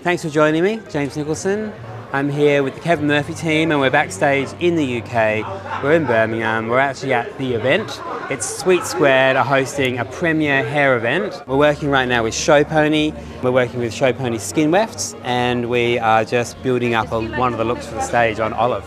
Thanks for joining me, James Nicholson. I'm here with the Kevin.Murphy team and we're backstage in the UK. We're in Birmingham, we're actually at the event. It's Sweet Squared are hosting a premiere hair event. We're working right now with Showpony. We're working with Showpony Skin Wefts and we are just building up one of the looks for the stage on Olive.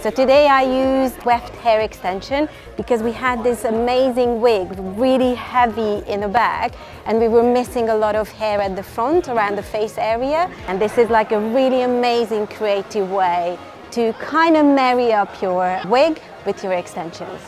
So today I used weft hair extension because we had this amazing wig, really heavy in the back, and we were missing a lot of hair at the front around the face area. And this is like a really amazing creative way to kind of marry up your wig with your extensions.